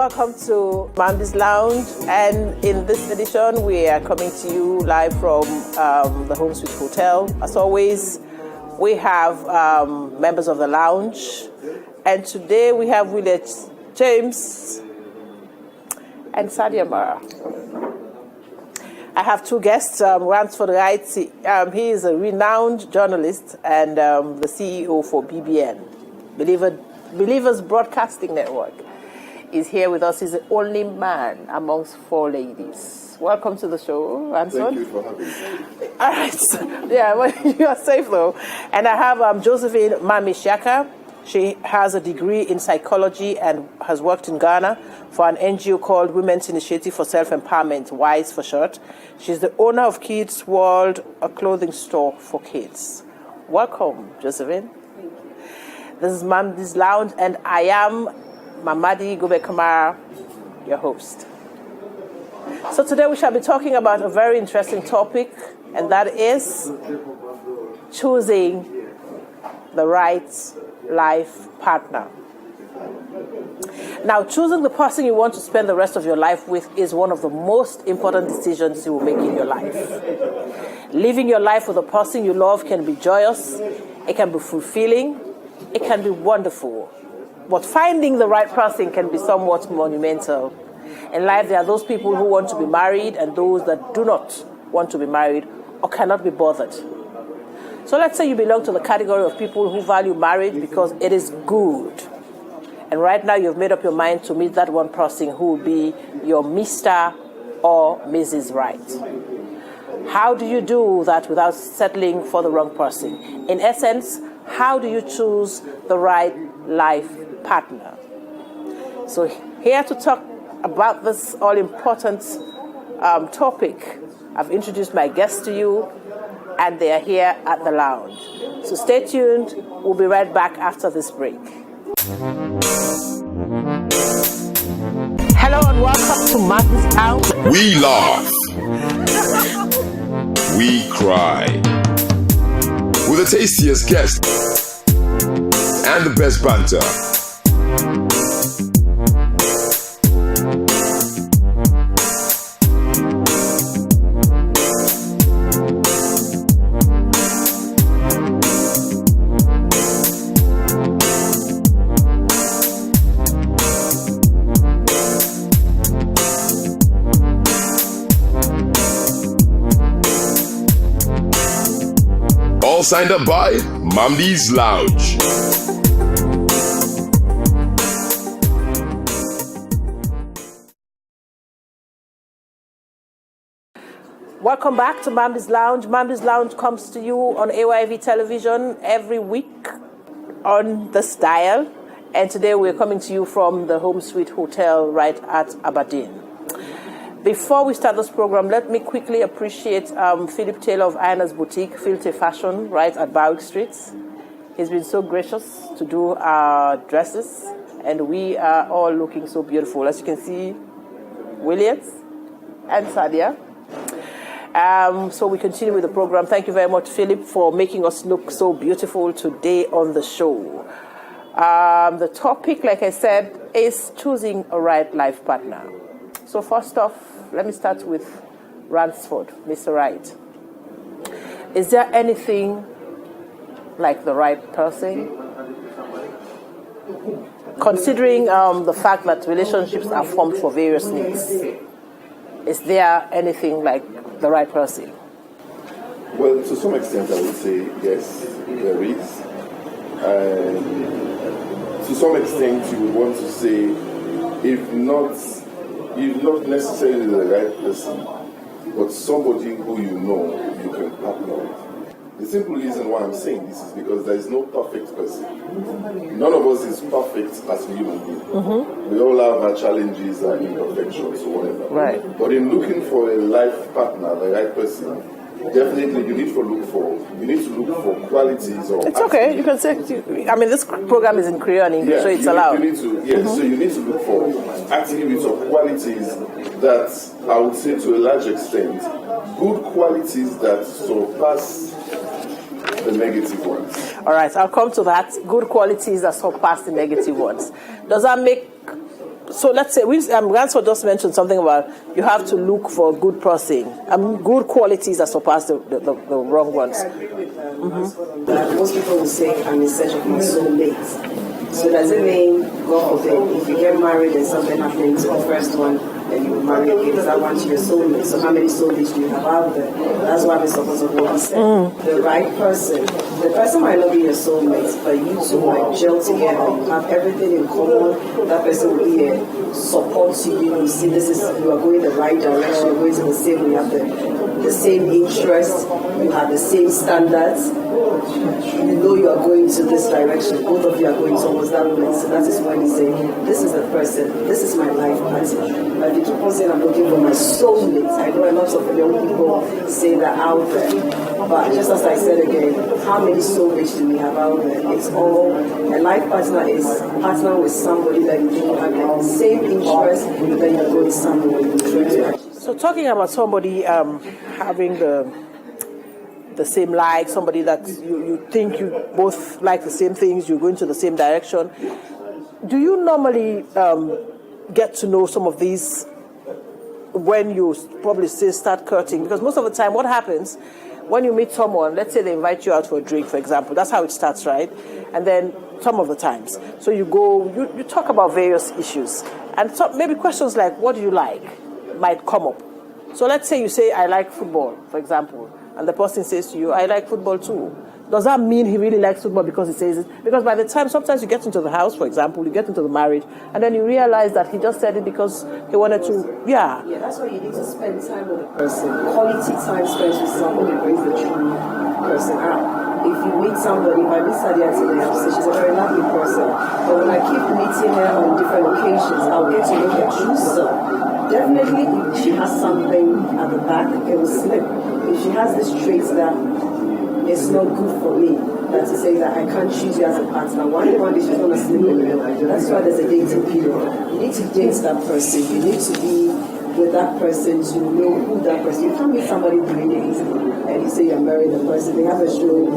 welcome to MAMDI'S Lounge, and in this edition we are coming to you live from the Home Suite Hotel. As always, we have members of the lounge, and today we have William James and Sadia Mara. I have two guests. Once for the right, he is a renowned journalist and the CEO for BBN, Believers Broadcasting Network. Is here with us. He's the only man amongst four ladies. Welcome to the show, Ransom. Thank you for having me. All right. Yeah, well, you are safe though. And I have Josephine Mamishiaka. She has a degree in psychology and has worked in Ghana for an NGO called Women's Initiative for Self-Empowerment, WISE for short. She's the owner of Kids World, a clothing store for kids. Welcome, Josephine. Thank you. This is MAMDI'S Lounge, and I am Mamadi Gobe-Kamara, your host. So today we shall be talking about a very interesting topic, and that is choosing the right life partner. Now, choosing the person you want to spend the rest of your life with is one of the most important decisions you will make in your life. Living your life with a person you love can be joyous, it can be fulfilling, it can be wonderful. But finding the right person can be somewhat monumental. In life, there are those people who want to be married and those that do not want to be married or cannot be bothered. So let's say you belong to the category of people who value marriage because it is good. And right now you've made up your mind to meet that one person who will be your Mr. or Mrs. Right. How do you do that without settling for the wrong person? In essence, how do you choose the right life partner? So here to talk about this all-important topic, I've introduced my guests to you, and they are here at the lounge. So stay tuned. We'll be right back after this break. Hello and welcome to MAMDI'S Lounge. We laugh. We cry. With the tastiest guests and the best banter. All signed up by MAMDI'S Lounge. Welcome back to MAMDI'S Lounge. MAMDI'S Lounge comes to you on AYV television every week on this dial. And today we're coming to you from the Home Suite Hotel right at Aberdeen. Before we start this program, let me quickly appreciate Philip Taylor of Ironer's Boutique, Filter Fashion, right at Barwick Street. He's been so gracious to do our dresses, and we are all looking so beautiful. As you can see, Williams and Sadia. So we continue with the program. Thank you very much, Philip, for making us look so beautiful today on the show. The topic, like I said, is choosing a right life partner. So first off, let me start with Ransford, Mr. Wright. Is there anything like the right person? Considering the fact that relationships are formed for various needs, is there anything like the right person? Well, to some extent, I would say yes, there is. To some extent, you would want to say, if not necessarily the right person, but somebody who you know you can partner with. The simple reason why I'm saying this is because there is no perfect person. None of us is perfect as a human being. Mm-hmm. We all have our challenges and imperfections or whatever. Right. But in looking for a life partner, the right person, definitely you need to look for qualities or it's okay, you can say, I mean, this program is in Korean English, so it's allowed. So you need to look for attributes or qualities that I would say to a large extent, good qualities that surpass the negative ones. All right, I'll come to that. Good qualities that surpass the negative ones. Does that make So let's say, Ransford just mentioned something about you have to look for a good person. Good qualities that surpass the wrong ones. I agree with Ransford on that. Most people will say, I'm in search of my soulmate. So does it mean, God forbid, if you get married and something happens to the first one, then you will marry again? Does that want you your soulmate? So how many soulmates do you have out there? That's why I'm supposed to what he said. The right person. The person might not be your soulmate, but you two might gel together. You have everything in common. That person will be a support to you. You see, you are going the right direction. You're going to the same. You have the same interests. You have the same standards. You know you are going to this direction. Both of you are going towards that place. So that is why they say, this is the person, this is my life partner. But they keep on saying, I'm looking for my soulmate. I know a lot of young people say that out there. But just as I said again, how many soulmates do we have out there? It's all, a life partner is partner with somebody that you don't have the same interest, but then you're going somewhere you try to. So talking about somebody having the same like, somebody that you think you both like the same things, you're going to the same direction. Do you normally get to know some of these when you probably still start courting? Because most of the time what happens when you meet someone, let's say they invite you out for a drink, for example, that's how it starts, right? And then some of the times, so you go, you talk about various issues, and so maybe questions like, what do you like, might come up. So let's say you say, I like football, for example, and the person says to you, I like football too. Does that mean he really likes football because he says it? Because by the time, sometimes you get into the house, for example, you get into the marriage, and then you realize that he just said it because he wanted to, Yeah, that's why you need to spend time with the person. Quality time spent with somebody brings the true person out. If you meet somebody, if I meet Sadia today, I say she's a very lovely person. But when I keep meeting her on different occasions, I'll get to know her true self. Definitely, if she has something at the back, it will slip. If she has this trait that it's not good for me, that to say that I can't choose you as a partner, one day she's going to slip in the middle. That's why there's a dating period. You need to date that person. You need to be with that person to know who that person. You can't meet somebody doing it and you say you're married the person. They have a show,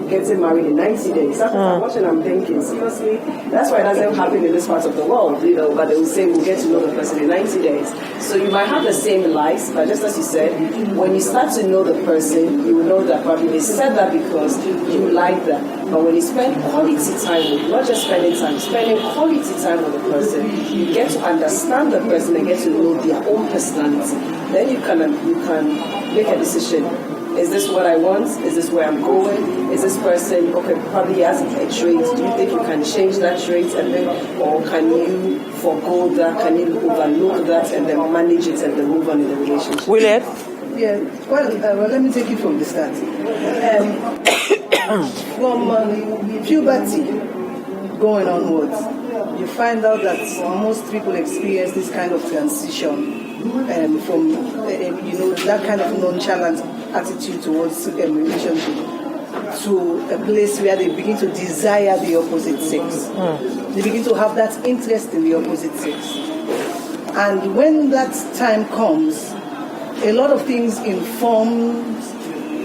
Getting Married in 90 Days. That's what I'm watching, I'm thinking, seriously, that's why it doesn't happen in this part of the world, but they will say we'll get to know the person in 90 days. So you might have the same likes, but just as you said, when you start to know the person, you will know that probably they said that because you like them. But when you spend quality time with, not just spending time, spending quality time with the person, you get to understand the person and get to know their own personality. Then you can make a decision. Is this what I want? Is this where I'm going? Is this person, okay, probably has a trait. Do you think you can change that trait and then, or can you forgo that? Can you overlook that and then manage it and then move on in the relationship? William? Yeah, well, let me take it from the start. From puberty going onwards, you find out that most people experience this kind of transition from that kind of nonchalant attitude towards a relationship to a place where they begin to desire the opposite sex. They begin to have that interest in the opposite sex. And when that time comes, a lot of things inform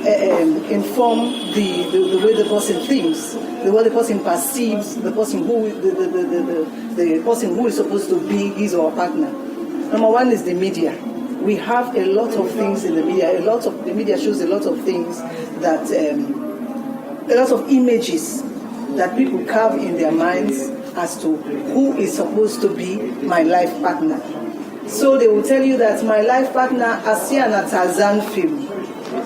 the way the person thinks, the way the person perceives the person the person who is supposed to be his or her partner. Number one is the media. We have a lot of things in the media. The media shows a lot of things that, a lot of images that people carve in their minds as to who is supposed to be my life partner. So they will tell you that my life partner, as seen in a Tarzan film,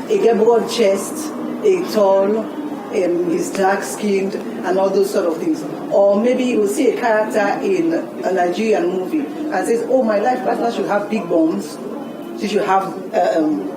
a broad chest, a tall, he's dark-skinned, and all those sort of things. Or maybe you will see a character in a Nigerian movie and says, oh, my life partner should have big bones, she should have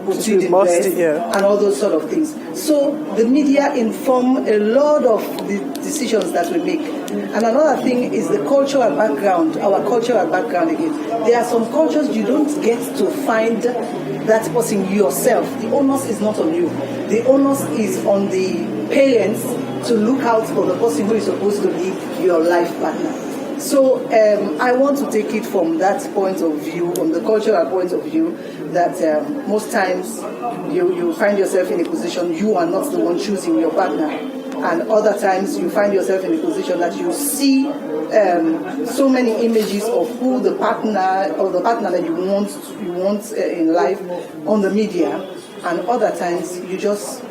protruding breasts, and all those sort of things. So the media inform a lot of the decisions that we make. And another thing is the cultural background, our cultural background again. There are some cultures you don't get to find that person yourself. The onus is not on you. The onus is on the parents to look out for the person who is supposed to be your life partner. So I want to take it from that point of view, from the cultural point of view, that most times you find yourself in a position you are not the one choosing your partner. And other times you find yourself in a position that you see so many images of who the partner or the partner that you want in life on the media, and other times you just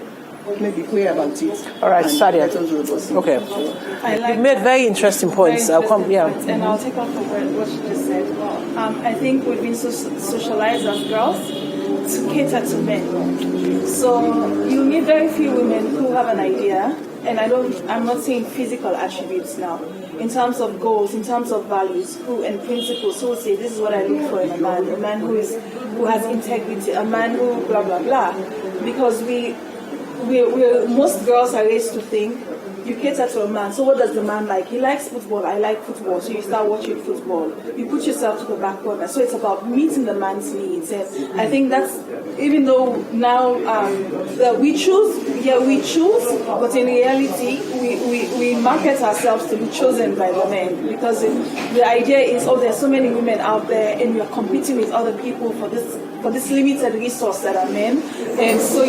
maybe pray about it. All right, Sadia. Okay. You made very interesting points. I'll come. Yeah. And I'll take off of what she just said. I think we've been socialized as girls to cater to men. So you meet very few women who have an idea, and I'm not saying physical attributes now. In terms of goals, in terms of values, and principles, who will say this is what I look for in a man who has integrity, a man who blah blah blah. Because most girls are raised to think you cater to a man. So what does the man like? He likes football. I like football. So you start watching football. You put yourself to the back burner. So it's about meeting the man's needs. And I think that's, even though now we choose, but in reality we market ourselves to be chosen by the men, because the idea is, there's so many women out there and you're competing with other people for this limited resource that are men, and so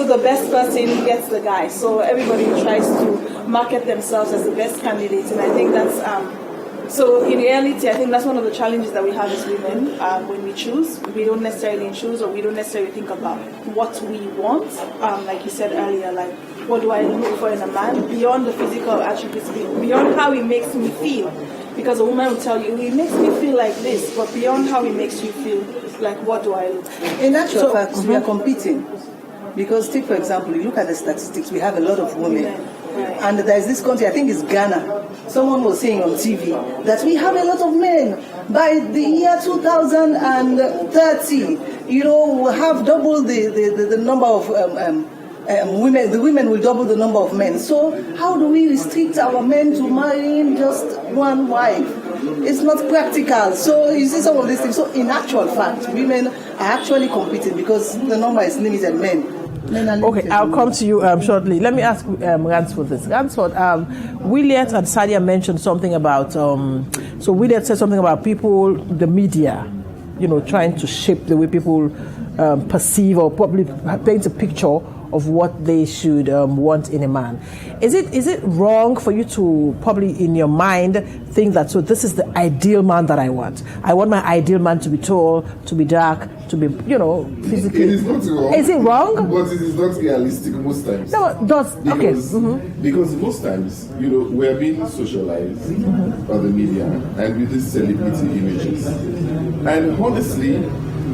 the best person gets the guy. So everybody tries to market themselves as the best candidate, and I think that's so in reality I think that's one of the challenges that we have as women. When we choose, we don't necessarily choose, or we don't necessarily think about what we want, like you said earlier, like what do I look for in a man beyond the physical attributes, beyond how he makes me feel. Because a woman will tell you, he makes me feel like this, but beyond how he makes you feel, like what do I look for? In actual fact, we are competing. Because take, for example, you look at the statistics, we have a lot of women. Right. And there's this country, I think it's Ghana. Someone was saying on TV that we have a lot of men. By the year 2030, we'll have double the number of women. The women will double the number of men. So how do we restrict our men to marrying just one wife? It's not practical. So you see some of these things. So in actual fact, women are actually competing because the number is limited. Men are limited. Okay, I'll come to you shortly. Let me ask Ransford this. Ransford, Williet and Sadia mentioned something about. So Williet said something about people, the media, trying to shape the way people perceive or probably paint a picture of what they should want in a man. Is it wrong for you to probably in your mind think that, so this is the ideal man that I want? I want my ideal man to be tall, to be dark, to be, physically. It is not wrong. Is it wrong? But it is not realistic most times. No, Because most times, we are being socialized by the media and with these celebrity images. And honestly,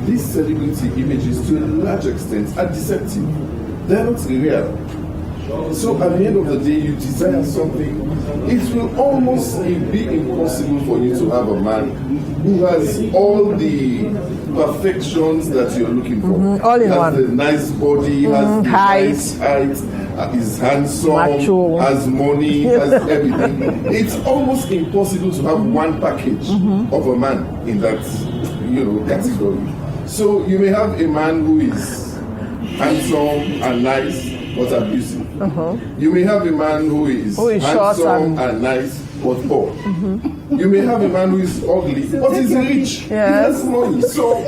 these celebrity images to a large extent are deceptive. They're not real. So at the end of the day, you desire something. It will almost be impossible for you to have a man who has all the perfections that you're looking for. All in has one. The nice body, has the nice height, is handsome, macho, has money, has everything. It's almost impossible to have one package of a man in that category. So you may have a man who is handsome and nice but abusive. You may have a man who is handsome and nice but poor. You may have a man who is ugly but is rich. He has money. So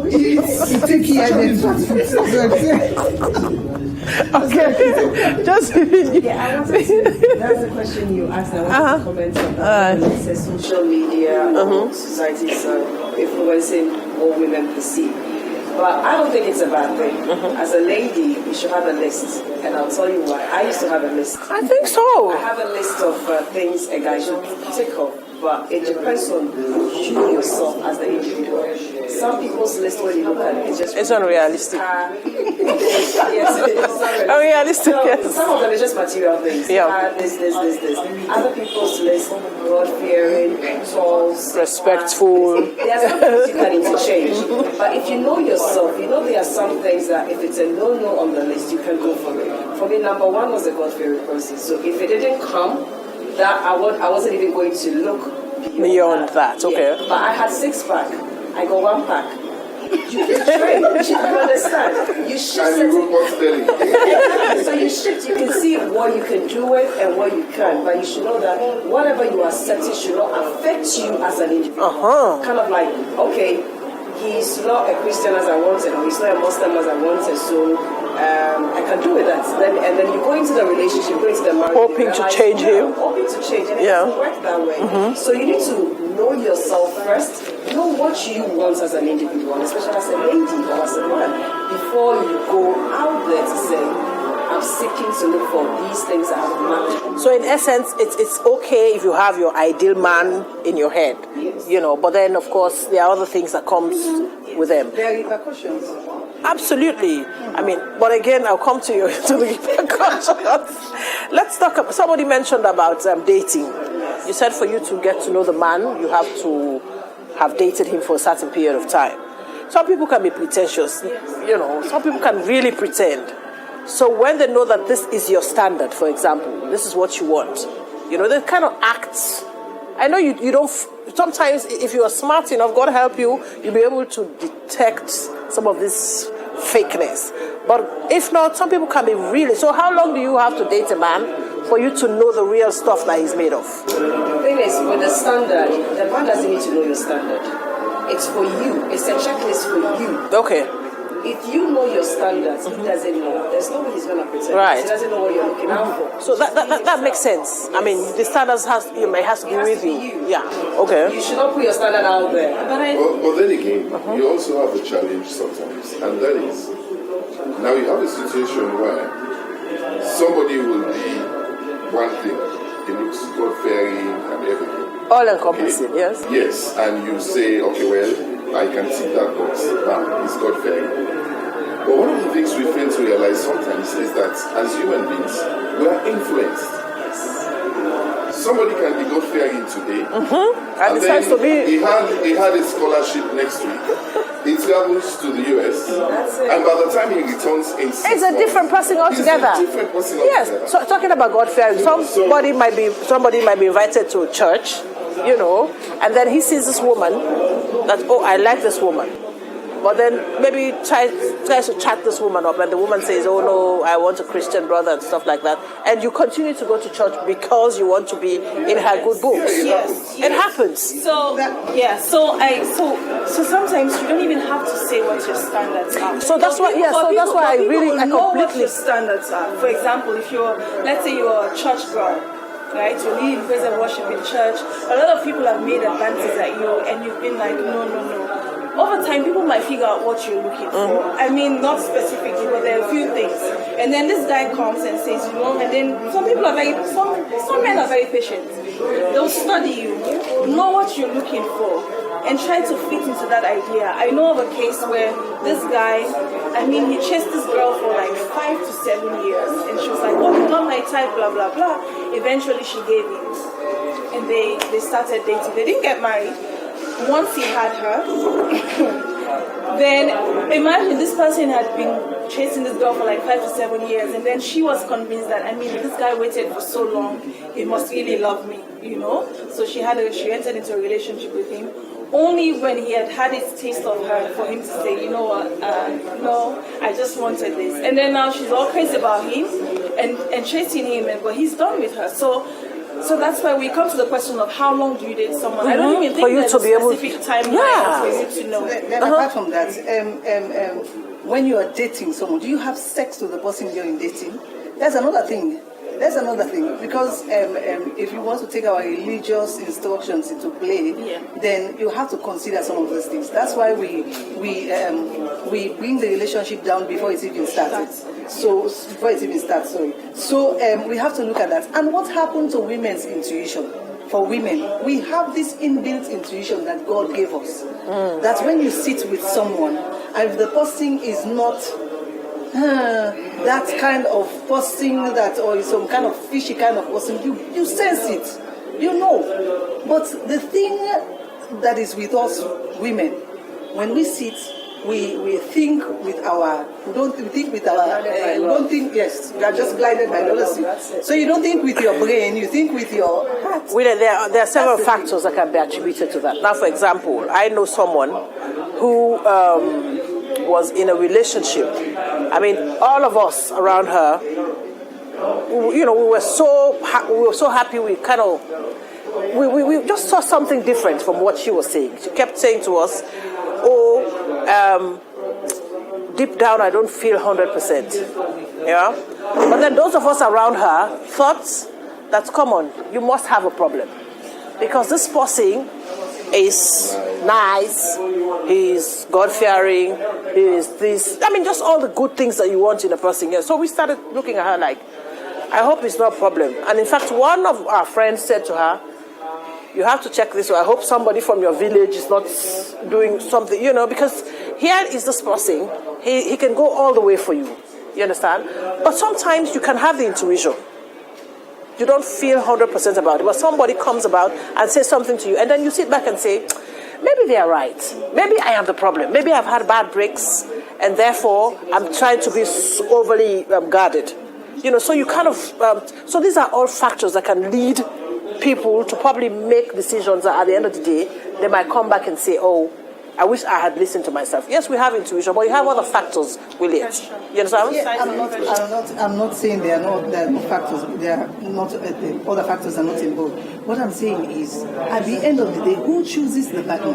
it's tricky. Okay. Just I wanted to. That's the question you asked. I wanted to comment on that. It says social media, society's influencing all women perceive. But I don't think it's a bad thing. As a lady, you should have a list. And I'll tell you why. I used to have a list. I think so. I have a list of things a guy should tick off. But it depends on you yourself as the individual. Some people's list, when you look at it, it's unrealistic. Yes, it's unrealistic. Yes. Some of them are just material things. This. Other people's list, God-fearing, tall, respectful. There are some things you can interchange. But if you know yourself, there are some things that if it's a no-no on the list, you can go for it. For me, number one was a God-fearing person. So if it didn't come, that I wasn't even going to look beyond that. Okay. Yeah. But I had 6-pack. I got 1-pack. You understand? You shift it. So you shift. You can see what you can do with and what you can. But you should know that whatever you are accepting should not affect you as an individual. Kind of like, okay, he's not a Christian as I wanted, or he's not a Muslim as I wanted, so I can do with that. And then you go into the relationship, go into the marriage. Hoping to change him. Hoping to change, and it Yeah. doesn't work that way. So you need to know yourself first, know what you want as an individual, especially as a lady or as a man, before you go out there to say, I'm seeking to look for these things that have matched. So in essence, it's okay if you have your ideal man in your head, you know, but then of course there are other things that comes with them. There are repercussions. Absolutely. I mean, but again, I'll come to you to the repercussions. Let's talk about, somebody mentioned about dating. You said for you to get to know the man, you have to have dated him for a certain period of time. Some people can be pretentious, you know, some people can really pretend. So when they know that this is your standard, for example, this is what you want, you know, they kind of act. I know you don't, sometimes if you are smart enough, God help you, you'll be able to detect some of this fakeness. But if not, some people can be really. So how long do you have to date a man for you to know the real stuff that he's made of? The thing is, with the standard, the man doesn't need to know your standard. It's for you. It's a checklist for you. Okay. If you know your standards, he doesn't know. There's no way he's going to pretend. Right. He doesn't know what you're looking out for. So that makes sense. I mean, the standards has to be with you. Yeah. Okay. You should not put your standard out there. But then again, you also have a challenge sometimes, and that is, now you have a situation where somebody will be one thing, he looks God-fearing and everything. All encompassing, yes? Yes, and you say, okay, well, I can tick that box. Bam, he's God-fearing. But one of the things we fail to realize sometimes is that as human beings, we are influenced. Somebody can be God-fearing today, And then decides to be. he had a scholarship next week. He travels to the US, and by the time he returns in 6 It's a months, different person altogether. He's a different person altogether. Yes. So talking about God fearing, somebody might be invited to a church, you know, and then he sees this woman that, oh, I like this woman. But then maybe tries to chat this woman up, and the woman says, oh no, I want a Christian brother and stuff like that. And you continue to go to church because you want to be in her good books. Yes. It happens. So yeah, so sometimes you don't even have to say what your standards are. So that's why, yeah. So that's why I know what completely. your standards are. For example, if let's say you're a church girl, right? You're leading praise and worship in church. A lot of people have made advances at you, and you've been like, no. Over time, people might figure out what you're looking for. I mean, not specifically, but there are a few things. And then this guy comes and says, you know, and then some people are some men are very patient. They'll study you, know what you're looking for, and try to fit into that idea. I know of a case where this guy, I mean, he chased this girl for like 5 to 7 years, and she was like, oh, you're not my type, blah, blah, blah. Eventually, she gave in, and they started dating. They didn't get married. Once he had her, then imagine this person had been chasing this girl for like 5 to 7 years, and then she was convinced that, I mean, this guy waited for so long, he must really love me, you know? So she entered into a relationship with him. Only when he had his taste of her for him to say, you know what, no, I just wanted this. And then now she's all crazy about him and chasing him, but he's done with her. So that's why we come to the question of how long do you date someone? I don't even think there's a specific timeline for you to know. Then apart from that, when you are dating someone, do you have sex with the person you're in dating? That's another thing. Because if you want to take our religious instructions into play, then you have to consider some of those things. That's why we bring the relationship down before it even started. So we have to look at that. And what happened to women's intuition? For women, we have this inbuilt intuition that God gave us. That when you sit with someone, and if the person is not that kind of person or some kind of fishy kind of person, you sense it, you know. But the thing that is with us women, when we sit, we think with our, we don't think, yes, we are just blinded by jealousy. So you don't think with your brain, you think with your heart. There are several factors that can be attributed to that. Now, for example, I know someone who was in a relationship. I mean, all of us around her, you know, we were so happy. We just saw something different from what she was saying. She kept saying to us, deep down, I don't feel 100%. Yeah? But then those of us around her thought, that's common, you must have a problem. Because this person is nice, he's God-fearing, he's this, I mean, just all the good things that you want in a person. Yeah. So we started looking at her like, I hope it's not a problem. And in fact, one of our friends said to her, you have to check this. I hope somebody from your village is not doing something, because here is this person. He can go all the way for you. You understand? But sometimes you can have the intuition. You don't feel 100% about it. But somebody comes about and says something to you. And then you sit back and say, maybe they are right. Maybe I am the problem. Maybe I've had bad breaks. And therefore, I'm trying to be overly guarded. So you kind of... so these are all factors that can lead people to probably make decisions that at the end of the day, they might come back and say, oh, I wish I had listened to myself. Yes, we have intuition, but you have other factors with it. You understand? Yeah, I'm not saying there are not factors. There are not the other factors are not involved. What I'm saying is, at the end of the day, who chooses the partner?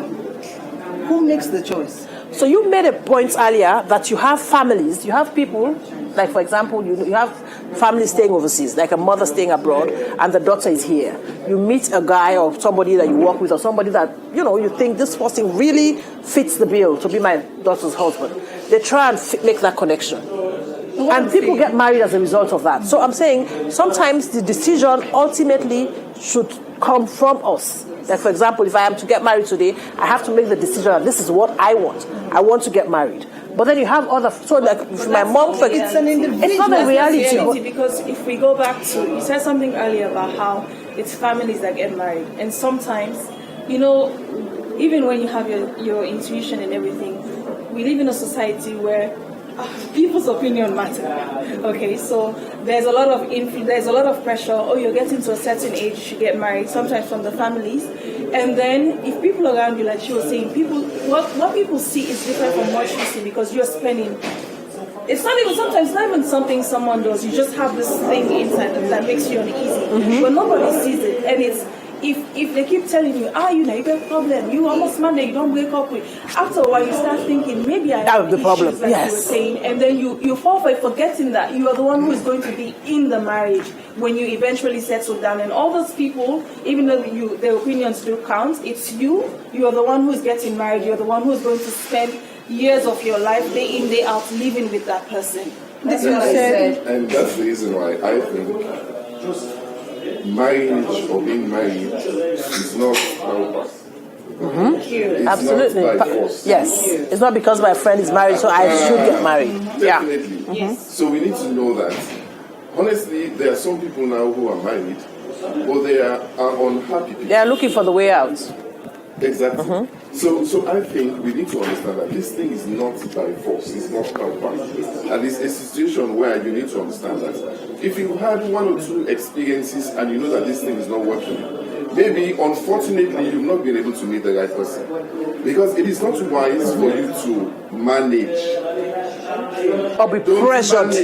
Who makes the choice? So you made a point earlier that you have families, you have people, like for example, you have families staying overseas, like a mother staying abroad, and the daughter is here. You meet a guy or somebody that you work with, or somebody that, you think this person really fits the bill to be my daughter's husband. They try and make that connection. And people get married as a result of that. So I'm saying sometimes the decision ultimately should come from us. Like for example, if I am to get married today, I have to make the decision that this is what I want. I want to get married. But then you have other, so like if my mom, it's not a reality. Because if we go back to, you said something earlier about how it's families that get married. And sometimes, even when you have your intuition and everything, we live in a society where people's opinion matter. Okay, so there's a lot of pressure. Oh, you're getting to a certain age, you should get married. Sometimes from the families, and then if people around you, like she was saying, what people see is different from what you see because you're spending. It's not even sometimes not even something someone does. You just have this thing inside that makes you uneasy, but nobody sees it, and it's. If they keep telling you, you got a problem, you almost Monday, you don't wake up with. After a while, you start thinking, maybe I have the problem. Like yes. You were saying, and then you fall for forgetting that you are the one who is going to be in the marriage when you eventually settle down. And all those people, even though their opinions do count, it's you. You are the one who is getting married. You are the one who is going to spend years of your life, day in, day out, living with that person. That's what I said. And that's the reason why I think marriage or being married is not power. It's absolutely not by force. Yes, it's not because my friend is married, so I should get married. Definitely. Yes. So we need to know that. Honestly, there are some people now who are married, but they are unhappy people. They are looking for the way out. Exactly. So I think we need to understand that this thing is not by force, it's not by power. And it's a situation where you need to understand that if you had one or two experiences and you know that this thing is not working, maybe unfortunately you've not been able to meet the right person. Because it is not wise for you to manage or be pressured.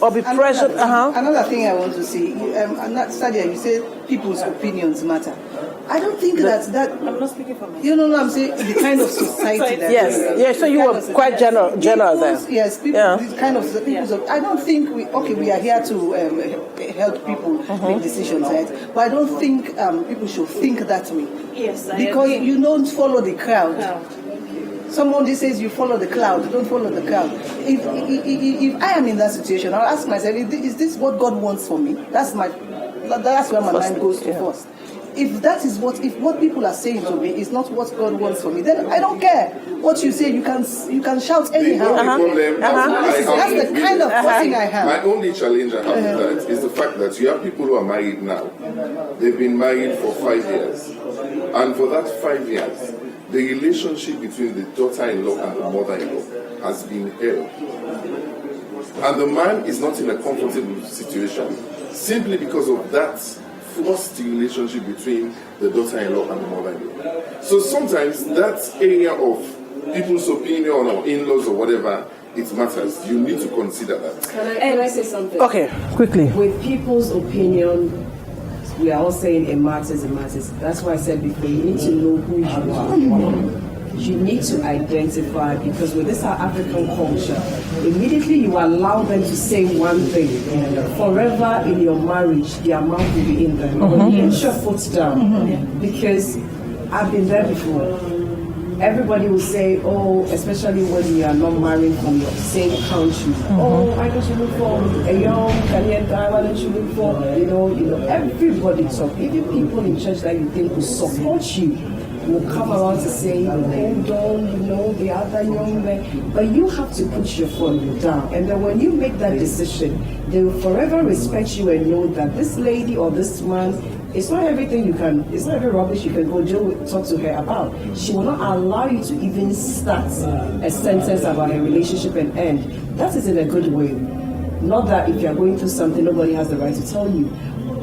Or be pressured. Another thing I want to say, Sadia, you said people's opinions matter. I don't think that I'm not speaking for myself. I'm saying the kind of society that yes. So you were quite general there. Yes, people, these kind of people's. I don't think we are here to help people make decisions, right? But I don't think people should think that way. Yes, because you don't follow the crowd. No. Someone just says you follow the crowd, you don't follow the crowd. If I am in that situation, I'll ask myself, is this what God wants for me? That's where my mind goes to first. If what people are saying to me is not what God wants for me, then I don't care what you say. You can shout anyhow. That's the kind of person I have. My only challenge I have with that is the fact that you have people who are married now. They've been married for 5 years, and for that 5 years, the relationship between the daughter-in-law and the mother-in-law has been held, and the man is not in a comfortable situation simply because of that forced relationship between the daughter-in-law and the mother-in-law. So sometimes that area of people's opinion or in-laws or whatever, it matters. You need to consider that. Can I say something? Okay, quickly. With people's opinion, we are all saying it matters. That's why I said before, you need to know who you are. you need to identify, because with this our African culture, immediately you allow them to say one thing, forever in your marriage, their mouth will be in them. But you put your foot down, because I've been there before. Everybody will say, oh, especially when you are not married from your same country. Oh, why don't you look for a young Ghanaian guy? Why don't you look for, everybody talk. Even people in church that you think will support you will come around to say, hold on, the other young man. But you have to put your foot down. And then when you make that decision, they will forever respect you and know that this lady or this man, it's not everything it's not every rubbish you can go talk to her about. She will not allow you to even start a sentence about a relationship and end. That is in a good way. Not that if you're going through something, nobody has the right to tell you.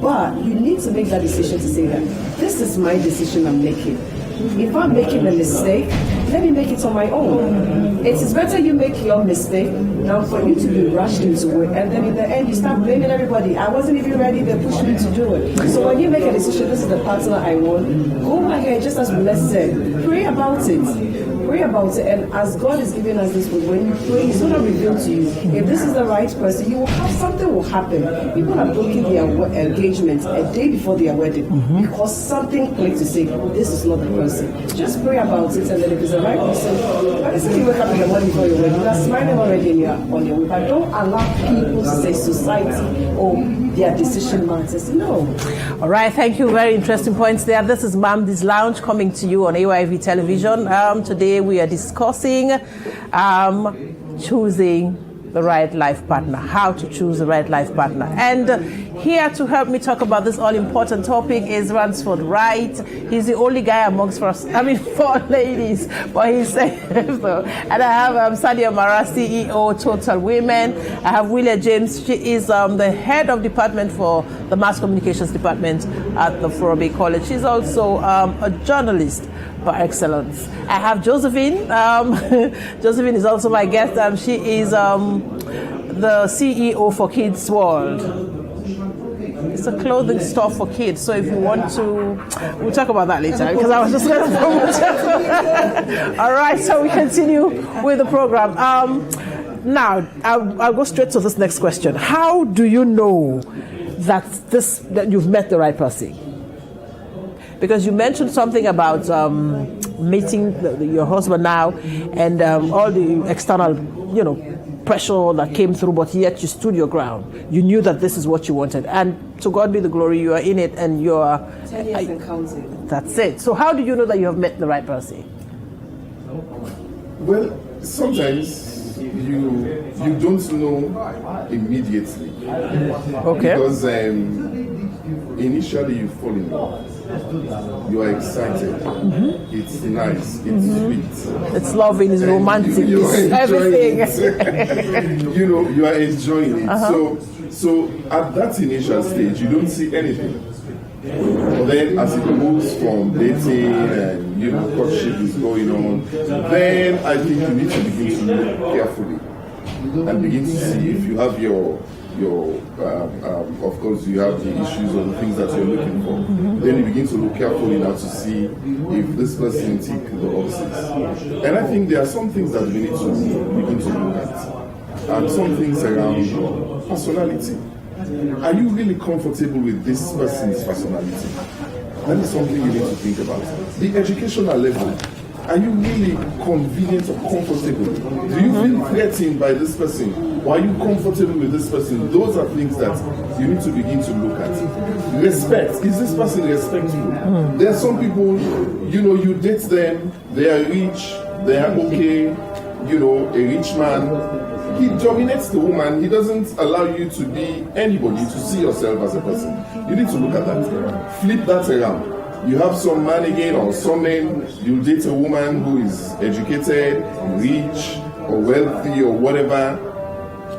But you need to make that decision to say that this is my decision I'm making. If I'm making a mistake, let me make it on my own. It is better you make your mistake than for you to be rushed into it, and then in the end you start blaming everybody. I wasn't even ready, they pushed me to do it. So when you make a decision, this is the partner I want, go ahead, just as Bless said, pray about it. Pray about it, and as God is giving us this book, when you pray, He's going to reveal to you if this is the right person. You will have something will happen. People are booking their engagement a day before their wedding because something clicked to say this is not the person. Just pray about it, and then if it's the right person, but if you wake up in the morning before your wedding, you are smiling already on your way. But don't allow people to say society or their decision matters. No. All right, thank you. Very interesting points there. This is MAMDI'S Lounge coming to you on AYV television. Today we are discussing choosing the right life partner, how to choose the right life partner. And here to help me talk about this all-important topic is Ransford Wright. He's the only guy amongst us, 4 ladies, but he's safe though. And I have Sadia Mara, CEO, Total Women. I have Willia James. She is the head of department for the mass communications department at the Forobe College. She's also a journalist by excellence. I have Josephine. Josephine is also my guest. She is the CEO for Kids World. It's a clothing store for kids. So if you want to, we'll talk about that later because I was just going to promote it. All right, so we continue with the program. Now, I'll go straight to this next question. How do you know that you've met the right person? Because you mentioned something about meeting your husband now and all the external, pressure that came through, but yet you stood your ground. You knew that this is what you wanted. And to God be the glory, you are in it and you are... 10 years and counting. That's it. So how do you know that you have met the right person? Well, sometimes you don't know immediately. Okay. Because initially you fall in love. You are excited. It's nice. It's sweet. It's loving. It's romantic. It's everything. You are enjoying it. So at that initial stage, you don't see anything. But then, as it moves from dating and courtship is going on, then I think you need to begin to look carefully and begin to see if you have of course you have the issues or the things that you're looking for. Then you begin to look carefully now to see if this person ticks the boxes. And I think there are some things that we need to begin to look at, and some things around personality. Are you really comfortable with this person's personality? That is something you need to think about. The educational level. Are you really convenient or comfortable? Do you feel threatened by this person? Or are you comfortable with this person? Those are things that you need to begin to look at. Respect. Is this person respectful? There are some people, you date them, they are rich, they are okay, a rich man. He dominates the woman. He doesn't allow you to be anybody, to see yourself as a person. You need to look at that. Flip that around. You have some man again or some men, you date a woman who is educated, rich, or wealthy, or whatever,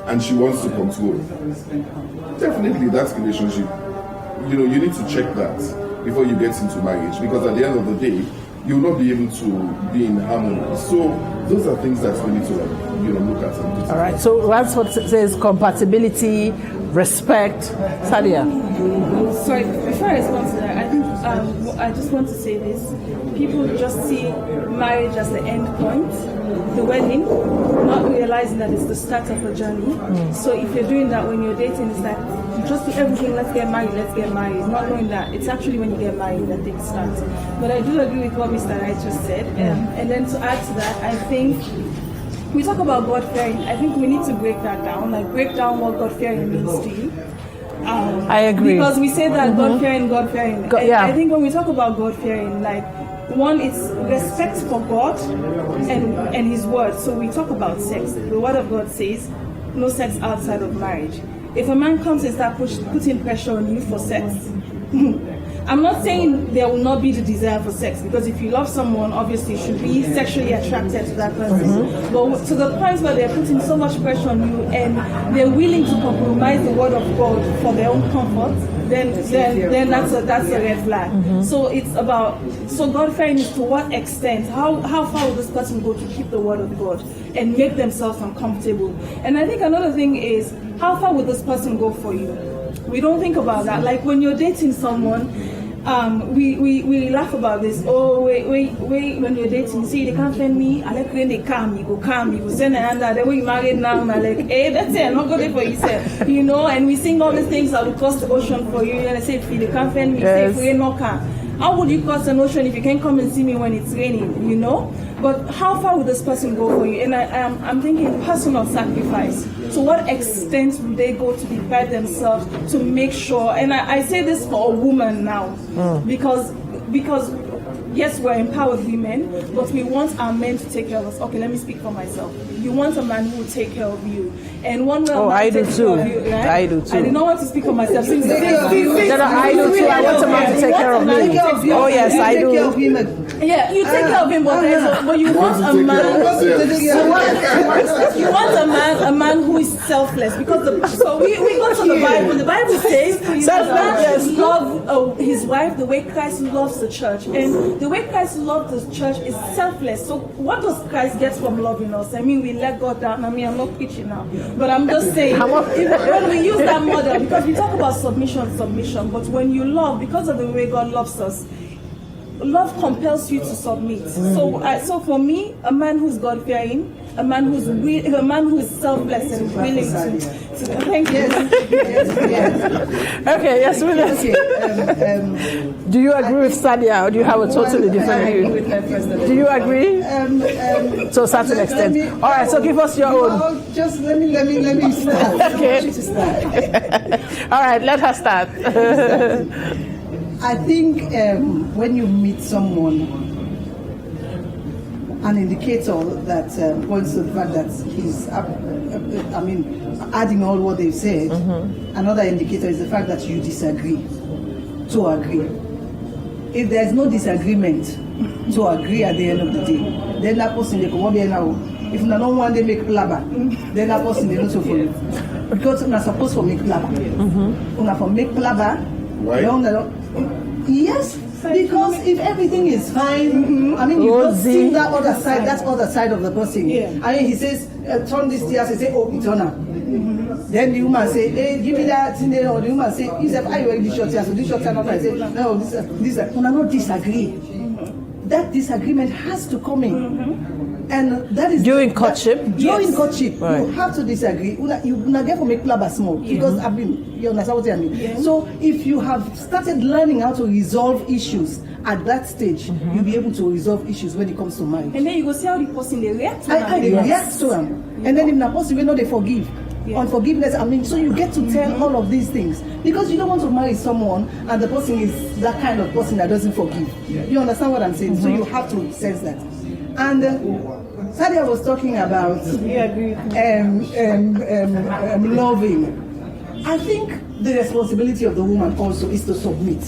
and she wants to control. Definitely that relationship, you need to check that before you get into marriage, because at the end of the day, you will not be able to be in harmony. So those are things that we need to look at. And all right. So Ransford says compatibility, respect. Sadia. Sorry, before I respond to that, I think I just want to say this. People just see marriage as the end point, the wedding, not realizing that it's the start of a journey. So if you're doing that when you're dating, it's like you just do everything, let's get married, not knowing that it's actually when you get married that things start. But I do agree with what Mr. Wright just said. And then to add to that, I think we talk about God-fearing. I think we need to break that down, like break down what God-fearing means to you. I agree. Because we say that God-fearing. Yeah. I think when we talk about God-fearing, like, one is respect for God and His word. So we talk about sex. The word of God says, no sex outside of marriage. If a man comes and starts putting pressure on you for sex, I'm not saying there will not be the desire for sex, because if you love someone, obviously you should be sexually attracted to that person. But to the point where they're putting so much pressure on you and they're willing to compromise the word of God for their own comfort, then that's a red flag. So it's about, so God-fearing is to what extent, how far will this person go to keep the word of God and make themselves uncomfortable. And I think another thing is, how far will this person go for you? We don't think about that. Like when you're dating someone, we laugh about this. Oh, wait, when you're dating, you see, they can't find me. I like when they come, you go send another. Then when you married now, I'm like, hey, that's it, I'm not good for yourself. You know, and we sing all these things that will cross the ocean for you. And I say, if they can't find me, say, if we no come. How would you cross an ocean if you can't come and see me when it's raining, you know? But how far would this person go for you? And I'm thinking personal sacrifice. To what extent will they go to prepare themselves to make sure, and I say this for a woman now, because yes, we're empowered women, but we want our men to take care of us. Okay, let me speak for myself. You want a man who will take care of you. And one way I do too. You, right? I do too. I did not want to speak for myself. Since I do too. I want a man to take care of me. Oh yes, I do. Yeah, you take care of him, but you want a man. You want a man who is selfless, because so we go to the Bible. The Bible says that man love his wife the way Christ loves the church, and the way Christ loves the church is selfless. So what does Christ get from loving us? I mean, we let God down. I mean, I'm not preaching now, but I'm just saying, when we use that model, because we talk about submission, but when you love, because of the way God loves us, love compels you to submit. So for me, a man who's God-fearing, a man who's selfless and willing to thank you. Okay, yes, do you agree with Sadia, or do you have a totally different view? Do you agree? To a certain extent. All right, so give us your own. Just let me start. Okay. All right, let her start. I think when you meet someone, an indicator that points to the fact that he's, adding all what they've said, another indicator is the fact that you disagree to agree. If there's no disagreement to agree at the end of the day, then that person, they come up here now. If no one they make plaba, then that person, they don't so follow. Because we're not supposed to make plaba. We're not for make plaba. Right. Yes. Because if everything is fine, I mean, you don't see that other side of the person. Yeah. I mean, he says, turn this to us, he say, oh, it's on. Then the woman say, hey, give me that thing there, or the woman say, you say, I wear this shirt here, so this shirt here, not I say, no, this, we not disagree. That disagreement has to come in. And that is during courtship. During courtship, right. You have to disagree. You not get to make plaba small because you understand what I mean. Yeah. So if you have started learning how to resolve issues at that stage, you'll be able to resolve issues when it comes to marriage. And then you go see how the person they react to them. They react to them, and then if the person will know they forgive. Yeah. Unforgiveness, so you get to tell all of these things because you don't want to marry someone and the person is that kind of person that doesn't forgive. You understand what I'm saying? So you have to sense that. And Sadia was talking about loving. I think the responsibility of the woman also is to submit.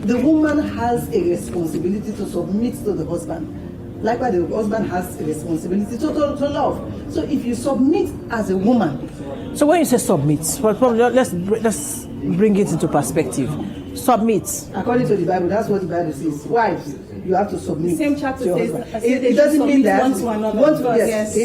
The woman has a responsibility to submit to the husband. Likewise, the husband has a responsibility to love. So if you submit as a woman. So when you say submit, let's bring it into perspective. Submit. According to the Bible, that's what the Bible says. Wives, you have to submit. Same chapter to your says husband. that It doesn't mean that one to another. one to- Yes.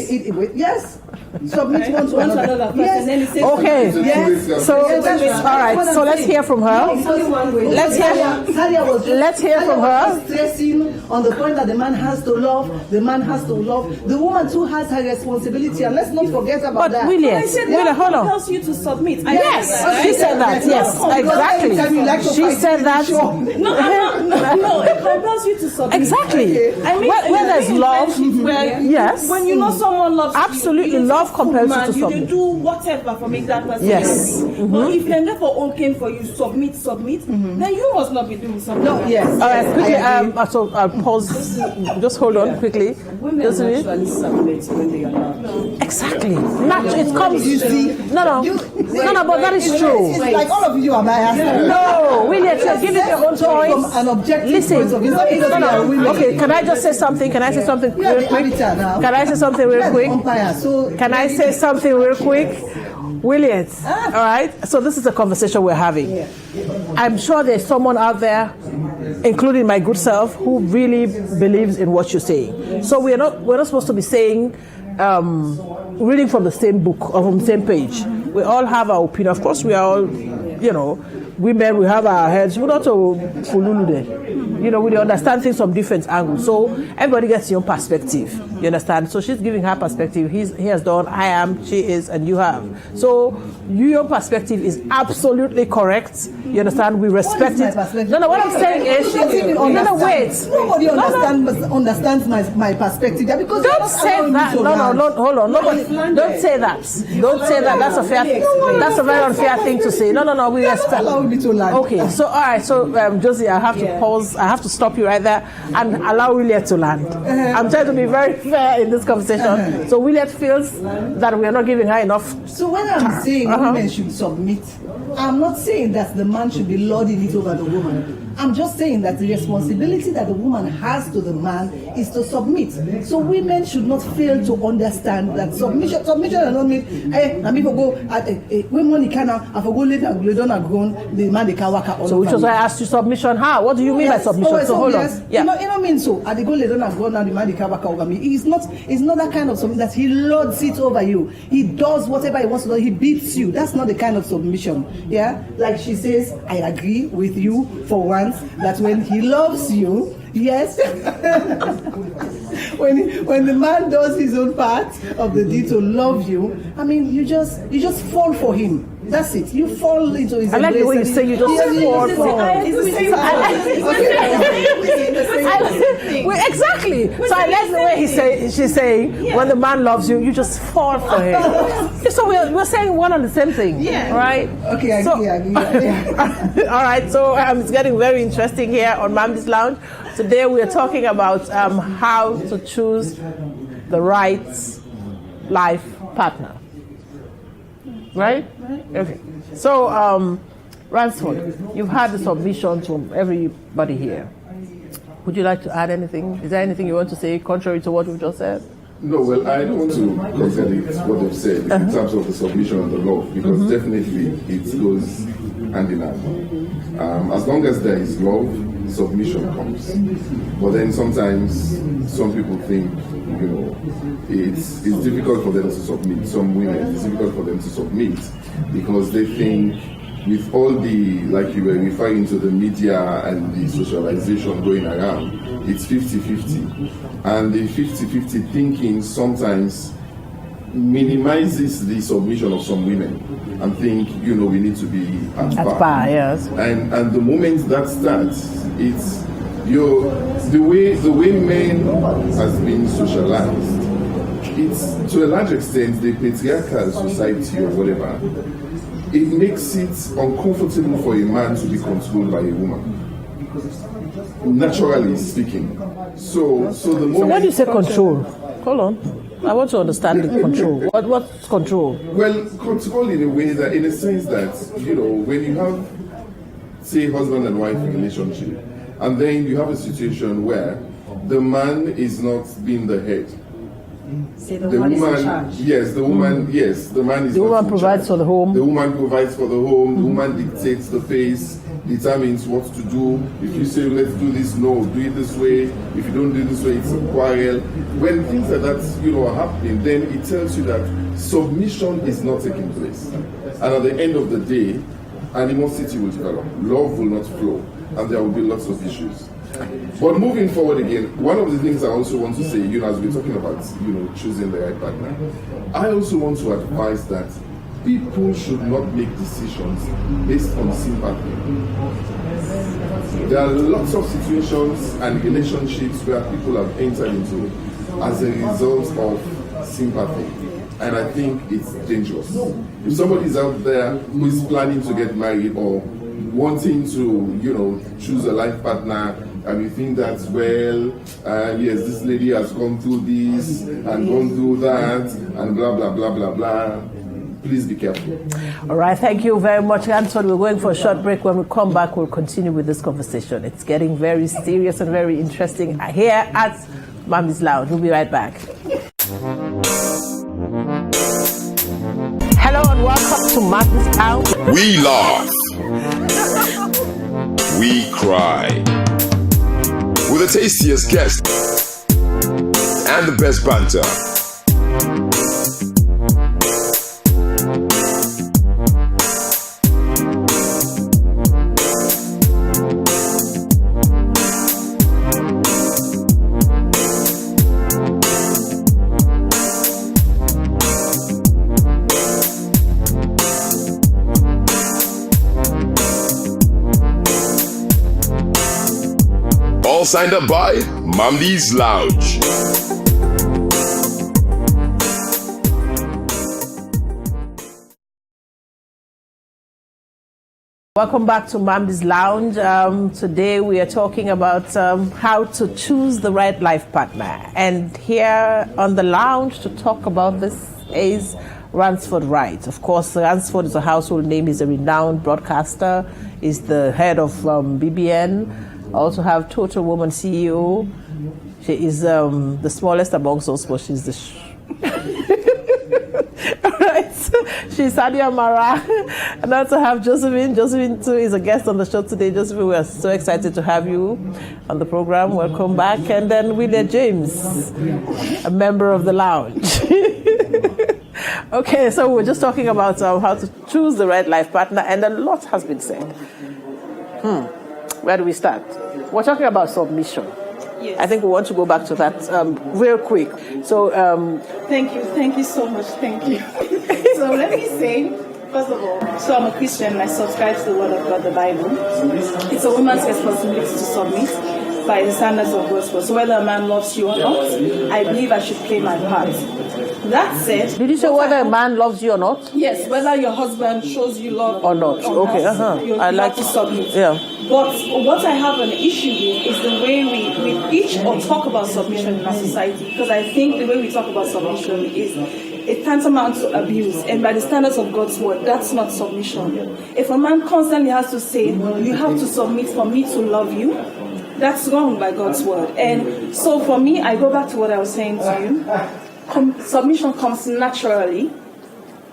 Yes. Submit one to One to another. another first, Yes. and then it says Okay. Yes. So, Yes, that's all right. So let's hear from her. Let's hear. Let's hear from her. Stressing on the point that the man has to love. The man has to love. The woman too has her responsibility, and let's not forget about But that. William, I said William, that hold on. compels you to submit. I Yes, said that, she right? said that. Yes, exactly. She said that. No, it compels you to submit. Exactly. I mean, Where there's love, yes. When you know someone loves you, Absolutely, you love compels you to you submit. do whatever for make that person Yes. happy. But if them therefore all came for you, submit, then you must not be doing something. No, like yes. All right, quickly. I agree. So I'll pause. Just hold on quickly. Women Just a minute. actually submit when they are loved. Exactly. It comes. You see? No. But that is true. It's like all of you are biased. No, William, you're giving your own From choice. an objective Listen. point of view. It's not because we are women. Okay, can I just say something? Can I say something We are real the quick? arbiter now. Can I say something real We are the quick? umpire, so Can I say something real quick? Williams, all right? So this is a conversation we're having. I'm sure there's someone out there, including my good self, who really believes in what you're saying. So we're not supposed to be saying, reading from the same book or from the same page. We all have our opinion. Of course, we are all, women, we have our heads. We're not to fululu there. We understand things from different angles. So everybody gets your own perspective. You understand? So she's giving her perspective. He has done, I am, she is, and you have. So your perspective is absolutely correct. You understand? We respect my it. perspective? No, what I'm saying is, wait. Nobody understands my perspective. Yeah, because Don't say that. No, hold on. Nobody. Don't say that. Don't say that. That's a fair. That's a very unfair thing to say. No. We respect. Allow me to land. Okay. So all right. So Josie, I have to pause. I have to stop you right there and allow William to land. I'm trying to be very fair in this conversation. So William feels that we are not giving her enough. So when I'm saying women should submit, I'm not saying that the man should be lording it over the woman. I'm just saying that the responsibility that the woman has to the man is to submit. So women should not fail to understand that submission does not mean, I mean, go when money can I go later, grown, the man they can work out. So which was why I asked you submission. How? What do you mean by submission? So hold on. Yeah. You don't mean so. At the go later and grown, now the man they can work over me. It's not that kind of submission that he lords it over you. He does whatever he wants to do. He beats you. That's not the kind of submission. Yeah, like she says, I agree with you for one. That when he loves you, yes, when the man does his own part of the deed to love you, I mean, you just fall for him. That's it. You fall into his. I like the way you say you just fall for him. Exactly. So I like the way she's saying, when the man loves you, you just fall for him. So we're saying one and the same thing, right? Okay, I agree. All right. So it's getting very interesting here on MAMDI'S Lounge. Today we are talking about how to choose the right life partner. Right? Okay. So, Ransford, you've had the submissions from everybody here. Would you like to add anything? Is there anything you want to say contrary to what we've just said? No, well, I don't want to contradict what they've said in terms of the submission and the love, because definitely it goes hand in hand. As long as there is love, submission comes. But then sometimes some people think, it's difficult for them to submit. Some women, it's difficult for them to submit because they think with all the, like you were referring to, the media and the socialization going around, it's 50-50. And the 50-50 thinking sometimes minimizes the submission of some women and think, we need to be at par. Yes. And the moment that starts, it's the way men has been socialized. It's to a large extent the patriarchal society or whatever. It makes it uncomfortable for a man to be controlled by a woman, naturally speaking. So the moment. So when you say control, hold on. I want to understand the control. What's control? Well, control in a way that, in a sense that, when you have, say, husband and wife relationship, and then you have a situation where the man is not being the head. Say the woman is in charge. Yes, the woman, yes, the man is The not woman in provides charge. for the home. The woman provides for the home, the woman dictates the pace, determines what to do. If you say, let's do this, no, do it this way. If you don't do it this way, it's a quarrel. When things like that, are happening, then it tells you that submission is not taking place. And at the end of the day, animosity will develop. Love will not flow. And there will be lots of issues. But moving forward again, one of the things I also want to say, as we're talking about, choosing the right partner, I also want to advise that people should not make decisions based on sympathy. There are lots of situations and relationships where people have entered into as a result of sympathy. And I think it's dangerous. If somebody is out there who is planning to get married or wanting to, choose a life partner, and you think that, yes, this lady has gone through this and gone through that, and blah, blah, blah, blah, blah. Please be careful. All right, thank you very much, Anthony. We're going for a short break. When we come back, we'll continue with this conversation. It's getting very serious and very interesting here at MAMDI'S Lounge. We'll be right back. Hello and welcome to MAMDI'S Lounge. We laugh. We cry. With the tastiest guests and the best banter. All signed up by MAMDI'S Lounge. Welcome back to MAMDI'S Lounge. Today we are talking about how to choose the right life partner. And here on the lounge to talk about this is Ransford Wright. Of course, Ransford is a household name. He's a renowned broadcaster. He's the head of BBN. I also have Total Woman CEO. She is the smallest amongst us, but she's the right. She's Sadia Mara. And I also have Josephine. Josephine too is a guest on the show today. Josephine, we are so excited to have you on the program. Welcome back. And then William James, a member of the lounge. Okay, so we're just talking about how to choose the right life partner, and a lot has been said. Where do we start? We're talking about submission. Yes. I think we want to go back to that real quick. So, thank you so much. Thank you. So let me say, first of all, so I'm a Christian and I subscribe to the Word of God, the Bible. It's a woman's responsibility to submit by the standards of gospel. So whether a man loves you or not, I believe I should play my part. That said, did you say whether a man loves you or not? Yes, whether your husband shows you love or not. Okay, you I like to submit. Yeah. But what I have an issue with is the way we preach or talk about submission in our society. Because I think the way we talk about submission is it tantamount to abuse. And by the standards of God's word, that's not submission. If a man constantly has to say, you have to submit for me to love you, that's wrong by God's word. And so for me, I go back to what I was saying to you. Submission comes naturally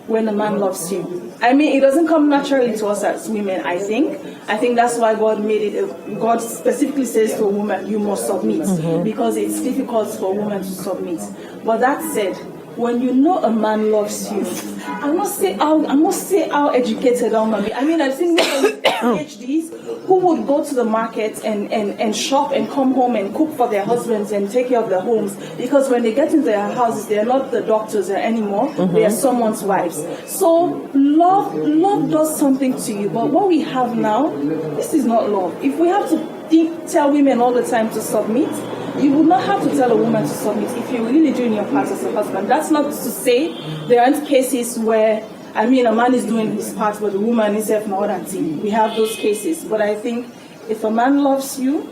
when a man loves you. I mean, it doesn't come naturally to us as women, I think. I think that's why God made it. God specifically says to a woman, you must submit, because it's difficult for a woman to submit. But that said, when you know a man loves you, I must say how educated a woman be. I mean, I've seen women with PhDs who would go to the market and shop and come home and cook for their husbands and take care of their homes, because when they get into their houses, they're not the doctors anymore, they are someone's wives. So love does something to you, but what we have now, this is not love. If we have to tell women all the time to submit, you would not have to tell a woman to submit if you're really doing your part as a husband. That's not to say there aren't cases where, a man is doing his part, but the woman is not that thing. We have those cases. But I think if a man loves you,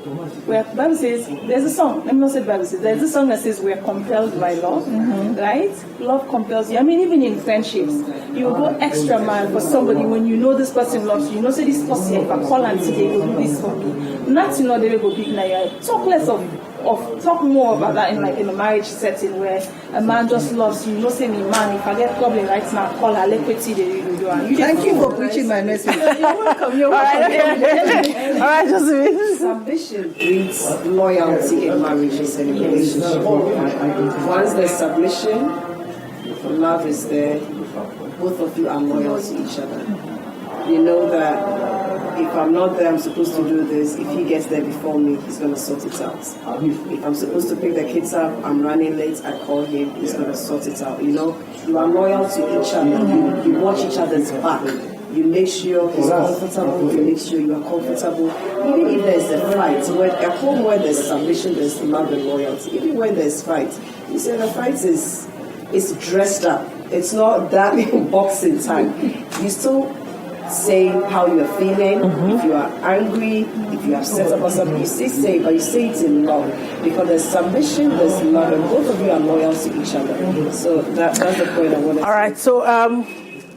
where the Bible says, there's a song, let me not say the Bible says, there's a song that says we're compelled by love, right? Love compels you. Even in friendships, you will go extra mile for somebody when you know this person loves you. You know, say this person, if I call and today, they will do this for me. Not they will be big now. Talk less of talk more about that in a marriage setting where a man just loves you. Say me, man, if I get problem right now, call her, let me see the you and Thank you for preaching my message. You're welcome. You're All welcome. right, Josephine. Submission breeds loyalty in marriages and in relationships. Once there's submission, love is there. Both of you are loyal to each other. You know that if I'm not there, I'm supposed to do this. If he gets there before me, he's going to sort it out. If I'm supposed to pick the kids up, I'm running late, I call him, he's going to sort it out. You know, you are loyal to each other. You watch each other's back. You make sure he's comfortable, you make sure you are comfortable. Even if there's a fight, at home where there's submission, there's love and loyalty. Even when there's fight, you say the fight is dressed up. It's not that boxing time. You still say how you're feeling. If you are angry, if you're upset about something, you still say it, but you say it in love. Because there's submission, there's love, and both of you are loyal to each other. So that's the point I wanted to All right, so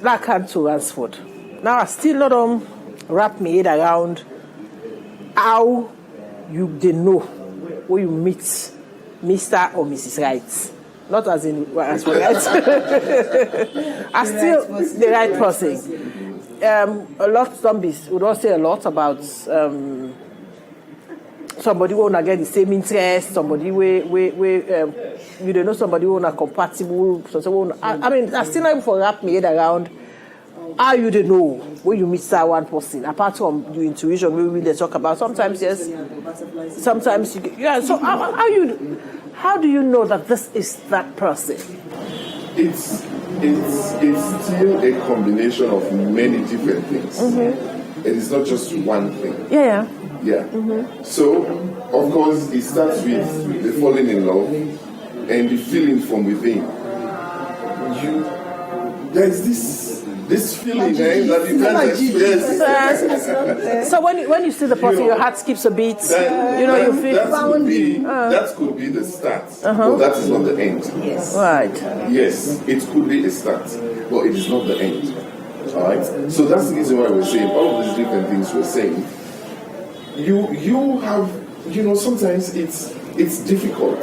that can't to Ransford. Now I still not wrap my head around how they know when you meet Mr. or Mrs. Right. Not as in Ransford, right? I still the right person. A lot of zombies would not say a lot about somebody who wanna get the same interest, somebody you don't know somebody who wanna compatible. I mean, I still not even for wrap my head around how you don't know when you meet one person. Apart from your intuition, we really talk about. Sometimes yes, sometimes yeah. So how do you know that this is that person? It's still a combination of many different things. It is not just one thing. Yeah. So, of course, it starts with the falling in love and the feeling from within. There's this feeling that you can't express. So when you see the person, your heart skips a beat. You feel that could be the start, but that is not the end. Yes. Right. Yes, it could be a start, but it is not the end. All right. So that's the reason why we're saying all of these different things we're saying. You have, sometimes it's difficult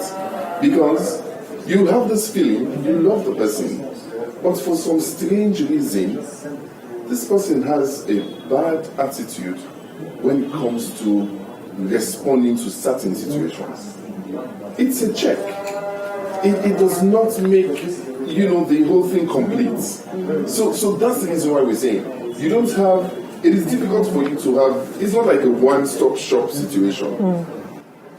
because you have this feeling, you love the person, but for some strange reason, this person has a bad attitude when it comes to responding to certain situations. It's a check. It does not make, the whole thing complete. So that's the reason why we're saying, you don't have, it is difficult for you to have, it's not like a one-stop shop situation.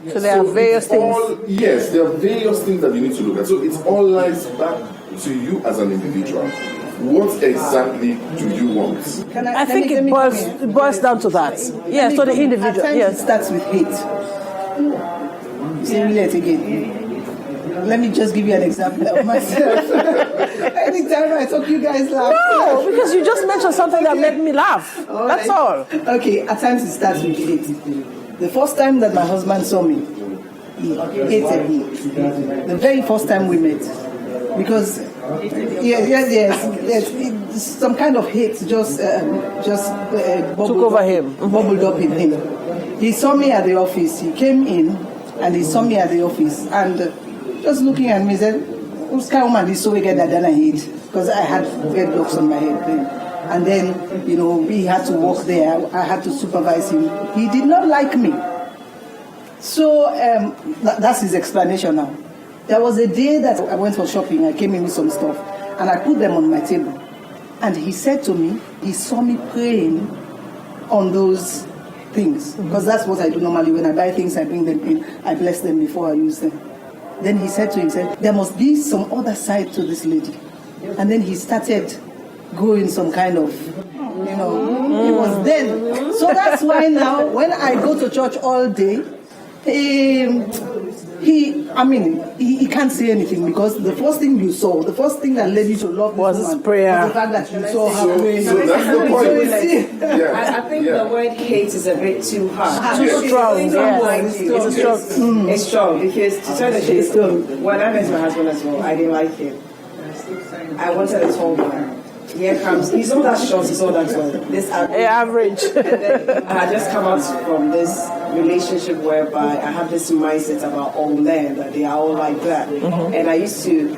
So there are various things. Yes, there are various things that you need to look at. So it all lies back to you as an individual. What exactly do you want? I think it boils down to that. Yeah, so the individual. At times Yes. it starts with hate. Say it again. Let me just give you an example of myself. Anytime I talk, you guys laugh. No, because you just mentioned something that made me laugh. That's all. Okay, at times it starts with hate. The first time that my husband saw me, he hated me. The very first time we met. Because yes, some kind of hate just Took over him. Bubbled up in him. He saw me at the office. He came in and he saw me at the office and just looking at me said, "Who's kind woman is so wicked that I hate?" Because I had dreadlocks on my head then. And then, we had to work there. I had to supervise him. He did not like me. So that's his explanation now. There was a day that I went for shopping. I came in with some stuff and I put them on my table. And he said to me, he saw me praying on those things. Because that's what I do normally. When I buy things, I bring them in. I bless them before I use them. Then he said to himself, there must be some other side to this lady. And then he started growing some kind of, it was then. So that's why now, when I go to church all day, he can't say anything because the first thing you saw, the first thing that led you to love was this woman prayer. was the fact that you saw her praying. So that's the point. I think the word hate is a bit too harsh. Too strong. It's strong because to tell the truth, when I met my husband as well, I didn't like him. I wanted a tall man. Here comes, he's not that short, he's not that tall. This average. And then I had just come out from this relationship whereby I have this mindset about all men, that they are all like that. And I used to,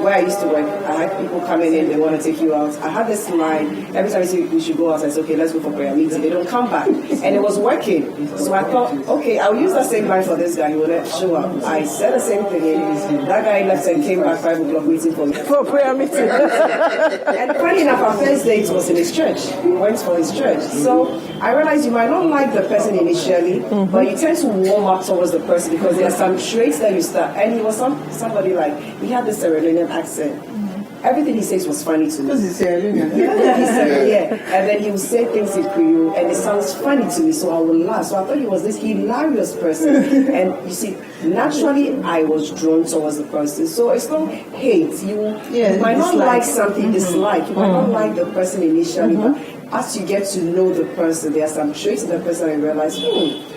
where I used to work, I had people coming in, they want to take you out. I had this line, every time I say we should go out, I say, okay, let's go for prayer meeting. They don't come back. And it was working. So I thought, okay, I'll use that same line for this guy. He will not show up. I said the same thing. That guy left and came back 5 o'clock waiting for me. For prayer meeting. And funny enough, our first date was in his church. We went for his church. So I realized you might not like the person initially, but you tend to warm up towards the person because there are some traits that you start. And he was somebody like, he had this Sierra Leonean accent. Everything he says was funny to me. Yeah. And then he would say things in Creole, and it sounds funny to me, so I would laugh. So I thought he was this hilarious person. And you see, naturally, I was drawn towards the person. So it's not hate. You might not like something, dislike. You might not like the person initially, but as you get to know the person, there are some traits in the person and you realize,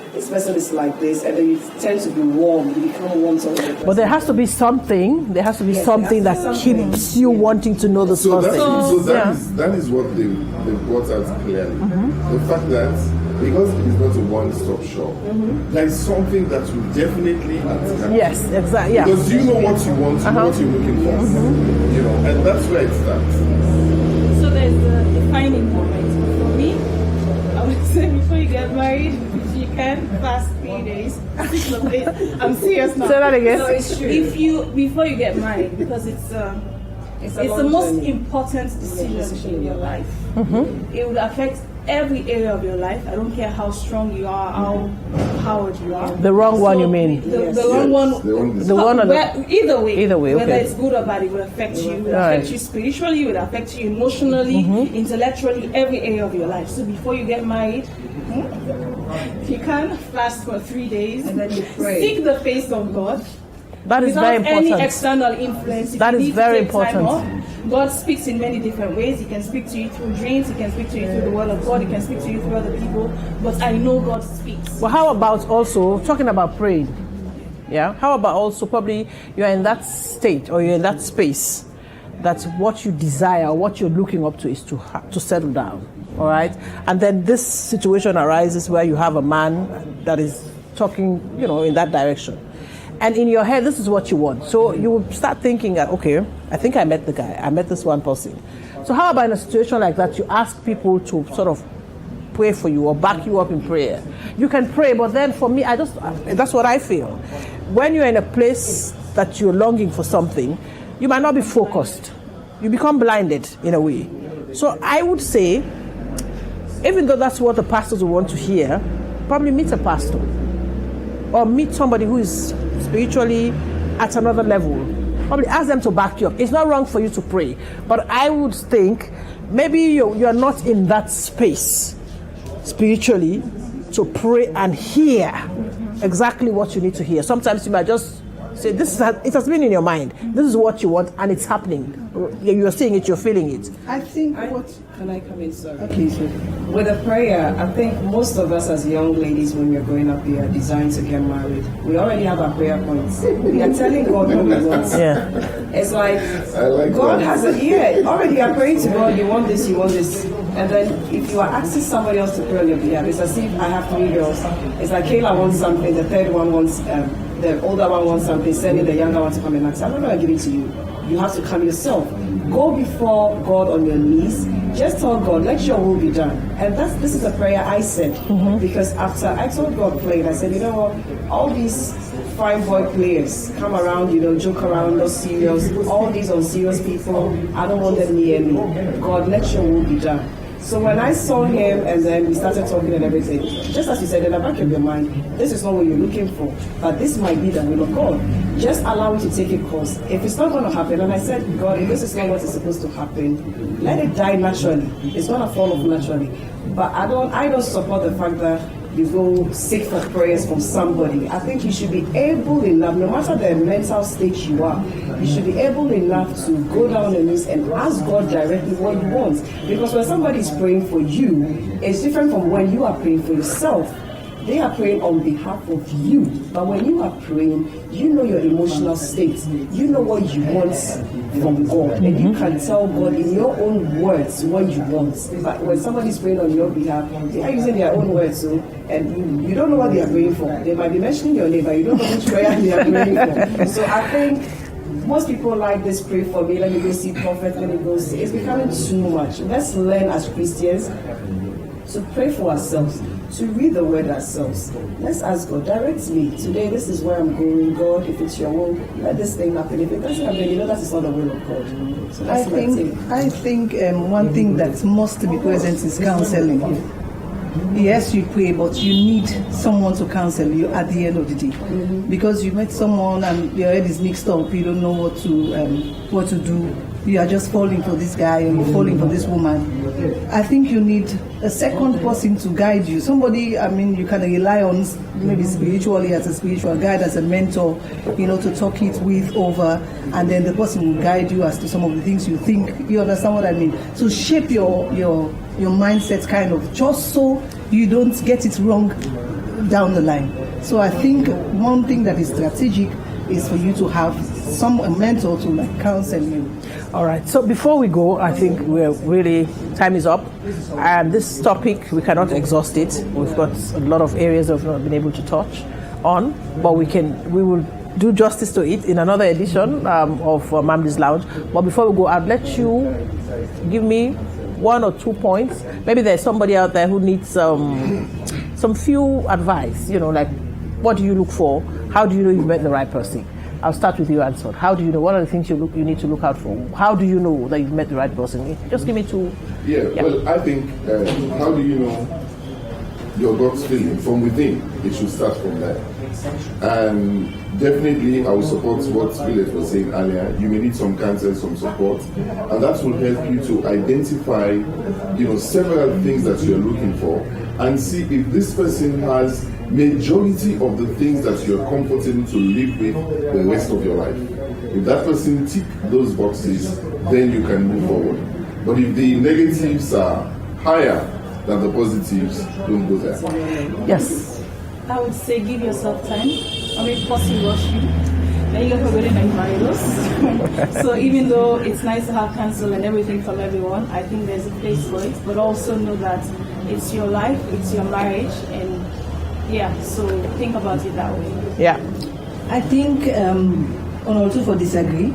this person is like this, and then you tend to be warm. You become warm towards the person. But there has to be something. There has to be something that keeps you wanting to know this person. That is what they brought out clearly. The fact that because it is not a one-stop shop, there is something that will definitely attract. Yes, exactly. Yeah. Because you know what you want, you know what you're looking for. You know, and that's where it starts. So there's a defining moment for me. I would say before you get married, if you can fast 3 days. I'm serious now. Say that again. So it's true. Before you get married, because it's the most important decision in your life. It will affect every area of your life. I don't care how strong you are, how old you are. The wrong one, you mean? The wrong one. The one on either way. Okay. Whether it's good or bad, it will affect you. It will affect you spiritually. It will affect you emotionally, intellectually, every area of your life. So before you get married, if you can, fast for 3 days, and then you pray. Seek the face of God. That is very important. Without any external influence. That is very important. God speaks in many different ways. He can speak to you through dreams. He can speak to you through the word of God. He can speak to you through other people. But I know God speaks. Well, how about also talking about praying? Yeah. How about also probably you're in that state or you're in that space that what you desire, what you're looking up to is to settle down. All right. And then this situation arises where you have a man that is talking, in that direction. And in your head, this is what you want. So you will start thinking that, okay, I think I met the guy. I met this one person. So how about in a situation like that, you ask people to sort of pray for you or back you up in prayer? You can pray, but then for me, that's what I feel. When you're in a place that you're longing for something, you might not be focused. You become blinded in a way. So I would say, even though that's what the pastors will want to hear, probably meet a pastor or meet somebody who is spiritually at another level. Probably ask them to back you up. It's not wrong for you to pray, but I would think maybe you're not in that space spiritually to pray and hear exactly what you need to hear. Sometimes you might just say, it has been in your mind. This is what you want, and it's happening. You're seeing it, you're feeling it. I think Can I come in, sorry? Okay, sure. With a prayer, I think most of us as young ladies, when we're growing up, we are designed to get married. We already have our prayer points. We are telling God what we want. Yeah. It's like, God has already you are praying to God, you want this, you want this. And then if you are asking somebody else to pray on your behalf, it's as if I have 3 girls. It's like Kayla wants something, the third one wants, the older one wants something, sending the younger one to come and ask. I'm not going to give it to you. You have to come yourself. Go before God on your knees. Just tell God, let your will be done. And this is a prayer I said. Because after I told God playing, I said, you know what, all these fine boy players come around, joke around, not serious. All these unserious people, I don't want them near me. God, let your will be done. So when I saw him and then we started talking and everything, just as you said, in the back of your mind, this is not what you're looking for, but this might be the will of God. Just allow it to take a course. If it's not going to happen, and I said, God, if this is not what is supposed to happen, let it die naturally. It's going to fall off naturally. But I don't support the fact that you go seek for prayers from somebody. I think you should be able enough, no matter the mental state you are, you should be able enough to go down on your knees and ask God directly what you want. Because when somebody is praying for you, it's different from when you are praying for yourself. They are praying on behalf of you. But when you are praying, you know your emotional state. You know what you want from God. And you can tell God in your own words what you want. But when somebody's praying on your behalf, they are using their own words. So, and you don't know what they are praying for. They might be mentioning your name, but you don't know which prayer they are praying for. So I think most people like this, pray for me, let me go see prophet, let me go see. It's becoming too much. Let's learn as Christians to pray for ourselves, to read the word ourselves. Let's ask God, direct me. Today, this is where I'm going. God, if it's your will, let this thing happen. If it doesn't happen, you know that is not the will of God. So I think one thing that must be present is counseling. Yes, you pray, but you need someone to counsel you at the end of the day, because you met someone and your head is mixed up. You don't know what to do. You are just falling for this guy or you're falling for this woman. I think you need a second person to guide you. Somebody, I mean, you can rely on maybe spiritually as a spiritual guide, as a mentor, to talk it with over, and then the person will guide you as to some of the things you think. You understand what I mean? So shape your mindset kind of, just so you don't get it wrong down the line. So I think one thing that is strategic is for you to have a mentor to counsel you. All right. So before we go, I think time is up. This topic, we cannot exhaust it. We've got a lot of areas we've not been able to touch on, but we will do justice to it in another edition of MAMDI'S Lounge. But before we go, I'd let you give me 1 or 2 points. Maybe there's somebody out there who needs some few advice, like what do you look for? How do you know you've met the right person? I'll start with you, Anson. How do you know? What are the things you need to look out for? How do you know that you've met the right person? Just give me 2. Yeah. Well, I think, how do you know your God's feeling? From within. It should start from there. And definitely, I will support what Philip was saying earlier. You may need some counsel, some support, and that will help you to identify, several things that you are looking for, and see if this person has majority of the things that you are comfortable to live with the rest of your life. If that person tick those boxes, then you can move forward. But if the negatives are higher than the positives, don't go there. Yes. I would say give yourself time. First you rush you, then you have forgotten virus. So even though it's nice to have counsel and everything from everyone, I think there's a place for it. But also know that it's your life, it's your marriage, and so think about it that way. Yeah. I think also for disagree.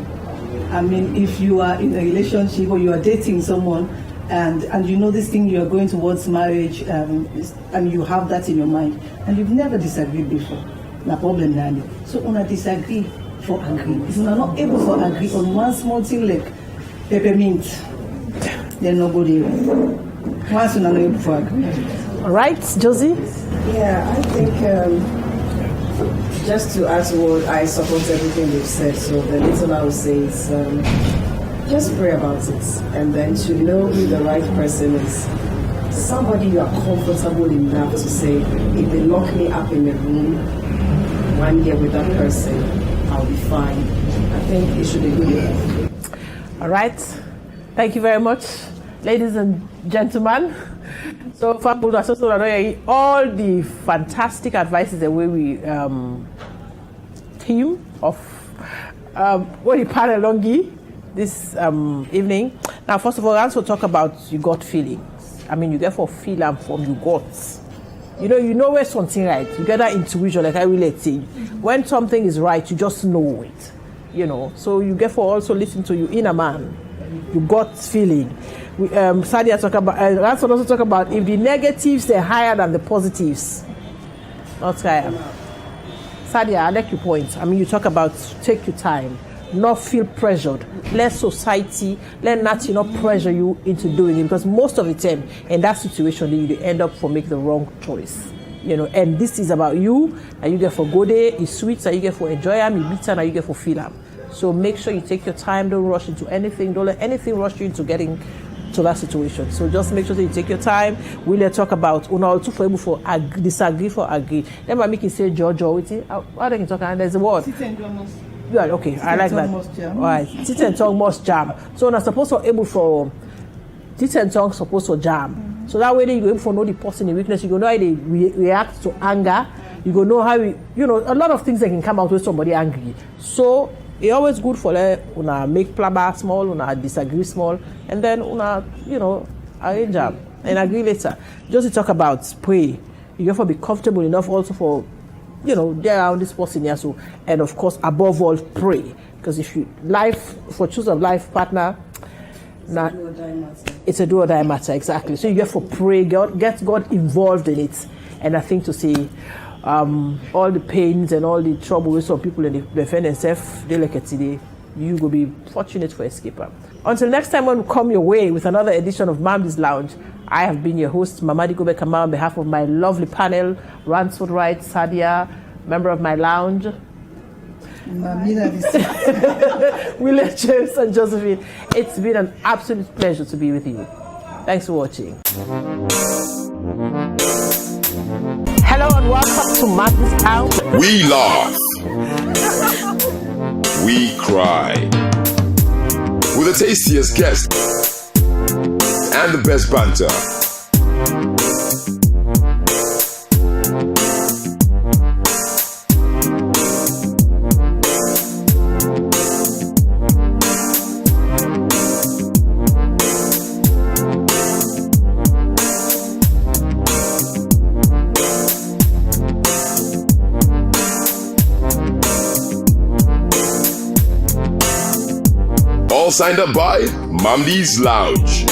If you are in a relationship or you are dating someone and you know this thing you are going towards marriage and you have that in your mind and you've never disagreed before, no problem now. So when I disagree for agree. If you are not able to agree on one small thing like peppermint, then no go there. Once you are not able to agree. All right, Josie? Yeah, I think just to add to what, I support everything you've said. So the little I would say is just pray about it, and then to know who the right person is. Somebody you are comfortable enough to say, if they lock me up in a room 1 year with that person, I'll be fine. I think it should be good. All right. Thank you very much, ladies and gentlemen. So, all the fantastic advices the way we team of what you pan alongi this evening. Now, first of all, I also talk about you got feelings. You get for feel and from you got. You know where something right. You get that intuition, like I relate to. When something is right, you just know it. So you get for also listen to your inner man. You got feeling. Sadia talk about. Ransom also talk about if the negatives are higher than the positives. Not higher. Sadia, I like your point. You talk about take your time, not feel pressured. Let society, let nothing not pressure you into doing it, because most of the time in that situation you end up for make the wrong choice. And this is about you, and you get for go there, it's sweet, and you get for enjoy them, you beat them, and you get for feel them. So make sure you take your time, don't rush into anything, don't let anything rush you into getting to that situation. So just make sure that you take your time. We'll talk about for disagree for agree. Then I make you say Jojo with it. How they can talk, and there's a word. Yeah, okay, I like that. All right, tit and tongue must jam. So now supposed to able for tit and tongue supposed to jam. So that way, then you go for know the person in weakness. You go know how they react to anger. You go know how a lot of things that can come out with somebody angry. So it's always good for una make plaba small, una disagree small, and then una arrange them and agree later. Just to talk about pray. You have to be comfortable enough also for there around this person here. So, and of course, above all, pray. Because if you choose a life partner, it's a do or die matter, exactly. So you have to pray, get God involved in it. And I think to say all the pains and all the trouble with some people in the find themselves, they like it today, you will be fortunate for escaper. Until next time when we come your way with another edition of MAMDI'S Lounge, I have been your host, Mamadi Gobekama, on behalf of my lovely panel, Ransford Wright, Sadia, member of my lounge, William James and Josephine. It's been an absolute pleasure to be with you. Thanks for watching. Hello and welcome to MAMDI'S Lounge. We laugh. We cry. With the tastiest guests and the best banter. All signed up by MAMDI'S Lounge.